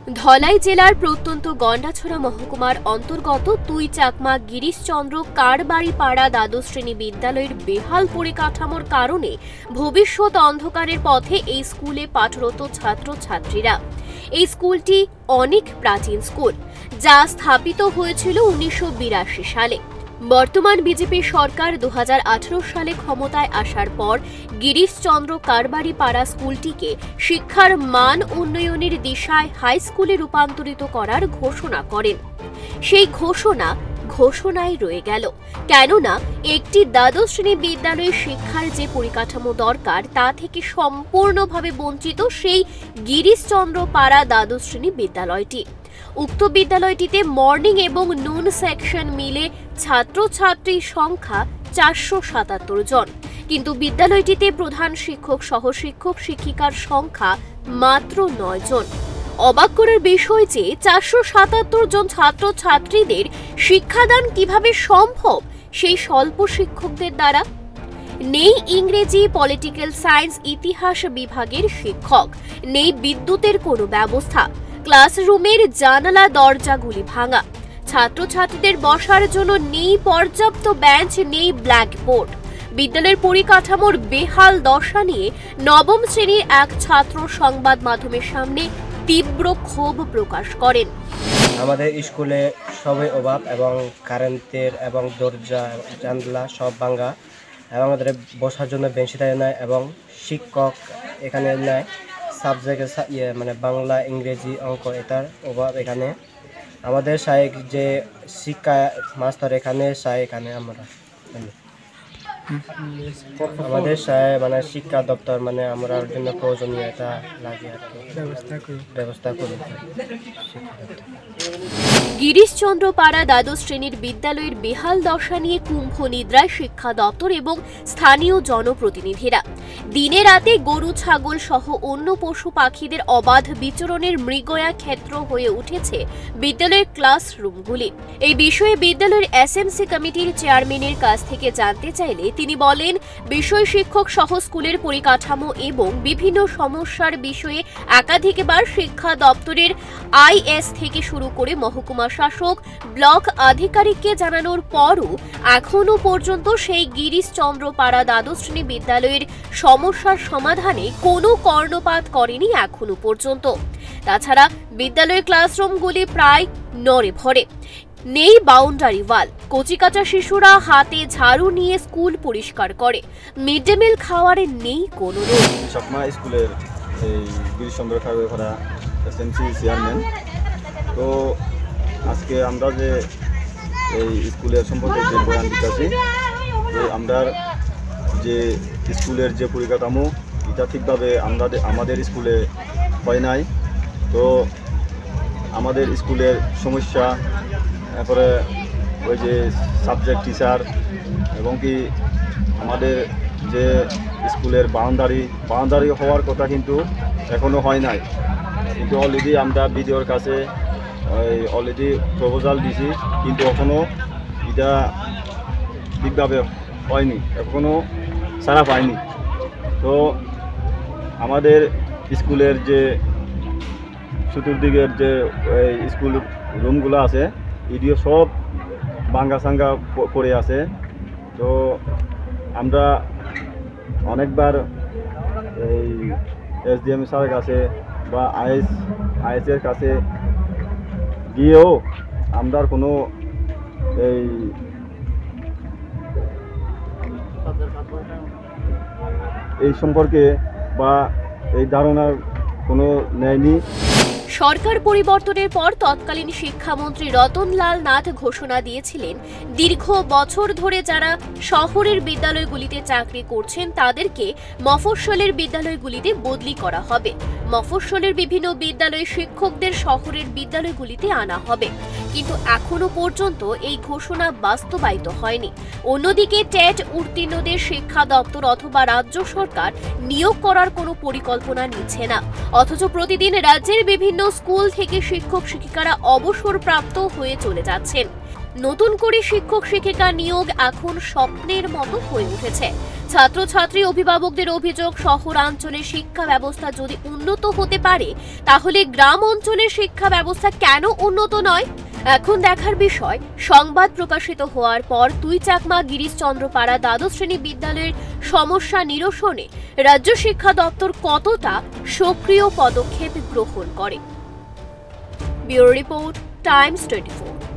ধলাই জেলার প্রত্যন্ত গন্ডাছড়া মহকুমার অন্তর্গত তুইচাকমা গিরিশচন্দ্র কারবাড়িপাড়া দ্বাদশ শ্রেণী বিদ্যালয়ের বেহাল পরিকাঠামোর কারণে ভবিষ্যৎ অন্ধকারের পথে এই স্কুলে পাঠরত ছাত্রছাত্রীরা। এই স্কুলটি অনেক প্রাচীন স্কুল, যা স্থাপিত হয়েছিল 1982 সালে। বর্তমান বিজেপি সরকার 2018 সালে ক্ষমতায় আসার পর গিরিশচন্দ্র কারবাড়িপাড়া স্কুলটিকে শিক্ষার মান উন্নয়নের দিশায় হাই স্কুলে রূপান্তরিত করার ঘোষণা করেন। সেই ঘোষণাই রয়ে গেল, কেননা একটি দ্বাদশ শ্রেণী বিদ্যালয়ে শিক্ষার যে পরিকাঠামো দরকার তা থেকে সম্পূর্ণভাবে বঞ্চিত সেই গিরিশচন্দ্র পাড়া দ্বাদশ শ্রেণী বিদ্যালয়টি। উক্ত বিদ্যালয়টিতে মর্নিং এবং নুন সেকশন মিলে ছাত্রছাত্রীর সংখ্যা 477 জন, কিন্তু বিদ্যালয়টিতে প্রধান শিক্ষক সহ শিক্ষক শিক্ষিকার সংখ্যা মাত্র 9 জন। অবাক করার বিষয় যে 477 জন ছাত্রছাত্রীদের শিক্ষাদান কিভাবে সম্ভব সেই স্বল্প শিক্ষকদের দ্বারা। নেই ইংরেজি, পলিটিক্যাল সায়েন্স, ইতিহাস বিভাগের শিক্ষক, নেই বিদ্যুতের কোনো ব্যবস্থা, ক্লাসরুমের জানালা দরজাগুলি ভাঙা, ছাত্রছাত্রীদের বসার জন্য নেই পর্যাপ্ত বেঞ্চ, নেই ব্ল্যাকবোর্ড। বিদ্যালয়ের পরিকাঠামোর বেহাল দশা নিয়ে নবম শ্রেণীর এক ছাত্র সংবাদ মাধ্যমের সামনে তীব্র ক্ষোভ প্রকাশ করেন। আমাদের স্কুলে সবই অভাব এবং কারেন্টের এবং দরজা জানলা সব ভাঙা, এবং আমাদের বসার জন্য বেঞ্চি দেয় না এবং শিক্ষক এখানে নেয়। সাবজেক্ট মানে বাংলা, ইংরেজি, অঙ্ক এটার অভাব এখানে। আমাদের সাহেব যে শিক্ষা মাস্টার এখানে আমরা আমাদের সাহেব মানে শিক্ষা দপ্তর মানে আমরা জন্য প্রয়োজনীয় এটা লাগে আর কি ব্যবস্থা করুন। গিরিশচন্দ্র পাড়া দ্বাদশ শ্রেণীর বিদ্যালয়ের বেহাল দশা নিয়ে কুম্ভ নিদ্রায় শিক্ষা দপ্তর এবং স্থানীয় জনপ্রতিনিধিরা। দিনে রাতে গরু, ছাগল সহ অন্য পশু পাখিদের অবাধ বিচরণের মৃগয়া ক্ষেত্র হয়ে উঠেছে বিদ্যালয়ের ক্লাসরুমগুলি। এই বিষয়ে বিদ্যালয়ের এসএমসি কমিটির চেয়ারম্যানের কাছ থেকে জানতে চাইলে তিনি বলেন, বিষয় শিক্ষক সহ স্কুলের পরিকাঠামো এবং বিভিন্ন সমস্যার বিষয়ে একাধিকবার শিক্ষা দপ্তরের আইএস থেকে শুরু করে মহকুমা শাসক, ব্লক আধিকারিককে জানানোর পরও এখনো পর্যন্ত সেই গিরিশচন্দ্র পাড়া দ্বাদশ শ্রেণী বিদ্যালয়ের সমস্যার সমাধানে কোনো কর্ণপাত করেনি এখনো পর্যন্ত। তাছাড়া বিদ্যালয়ের ক্লাসরুমগুলি প্রায় নড়ে ভরে, নেই বাউন্ডারি ওয়াল, কচিকাঁচা শিশুরা হাতে ঝাড়ু নিয়ে স্কুল পরিষ্কার করে, মিড ডে মিল খাওয়ারে নেই কোনো রোগ। সকমা স্কুলের এই গিরিশচন্দ্র কারবাড়িপাড়া এসএমসি চেয়ারম্যান। তো আজকে আমরা যে এই স্কুলের সম্পর্কে যে বয়ান দিতেছি, তো আমরা যে স্কুলের যে পরিকাঠামো এটা ঠিকভাবে আমাদের স্কুলে হয় নাই। তো আমাদের স্কুলের সমস্যা, তারপরে ওই যে সাবজেক্ট টিচার, এবং কি আমাদের যে স্কুলের বাউন্ডারি হওয়ার কথা কিন্তু এখনও হয় নাই। কিন্তু অলরেডি আমরা বিডিওর কাছে অলরেডি প্রপোজাল দিছি, কিন্তু এখনও এটা ঠিকভাবে হয়নি, এখনও সারা পায়নি। তো আমাদের স্কুলের যে চতুর্দিকের যে স্কুল রুমগুলো আছে এটিও সব ভাঙ্গা সাঙ্গা পড়ে আছে। তো আমরা অনেকবার এই এসডিএম স্যারের কাছে বা আইএসের কাছে গিয়েও আমরা কোনো এই সম্পর্কে বা এই ধারণার কোনো নেয়নি। সরকার পরিবর্তনের পর তৎকালীন শিক্ষামন্ত্রী রতনলাল নাথ ঘোষণা দিয়েছিলেন, দীর্ঘ বছর ধরে যারা শহরের বিদ্যালয়গুলিতে চাকরি করছেন তাদেরকে মফস্বলের বিদ্যালয়গুলিতে বদলি করা হবে। মফস্বলের বিভিন্ন বিদ্যালয়ের শিক্ষকদের শহরের বিদ্যালয়গুলিতে আনা হবে, কিন্তু এখনো পর্যন্ত এই ঘোষণা বাস্তবায়িত হয়নি। অন্যদিকে টেট উত্তীর্ণদের শিক্ষা দপ্তর অথবা রাজ্য সরকার নিয়োগ করার কোনো পরিকল্পনা নিচ্ছে না, অথচ প্রতিদিন রাজ্যের বিভিন্ন স্কুল থেকে শিক্ষক শিক্ষিকারা অবসরপ্রাপ্ত হয়ে চলে যাচ্ছেন। নতুন করে শিক্ষক শিক্ষিকা নিয়োগ এখন স্বপ্নের মতো হয়ে উঠেছে। ছাত্রছাত্রী অভিভাবকদের অভিযোগ, শহরাঞ্চলের শিক্ষা ব্যবস্থা যদি উন্নত হতে পারে তাহলে গ্রাম অঞ্চলের শিক্ষা ব্যবস্থা কেন উন্নত নয়? এখন দেখার বিষয়, সংবাদ প্রকাশিত হওয়ার পর তুইচাকমা গিরিশচন্দ্র পাড়া দ্বাদশ শ্রেণী বিদ্যালয়ের সমস্যা নিরসনে রাজ্য শিক্ষা দপ্তর কতটা সক্রিয় পদক্ষেপ গ্রহণ করে। Bureau report, Times 24।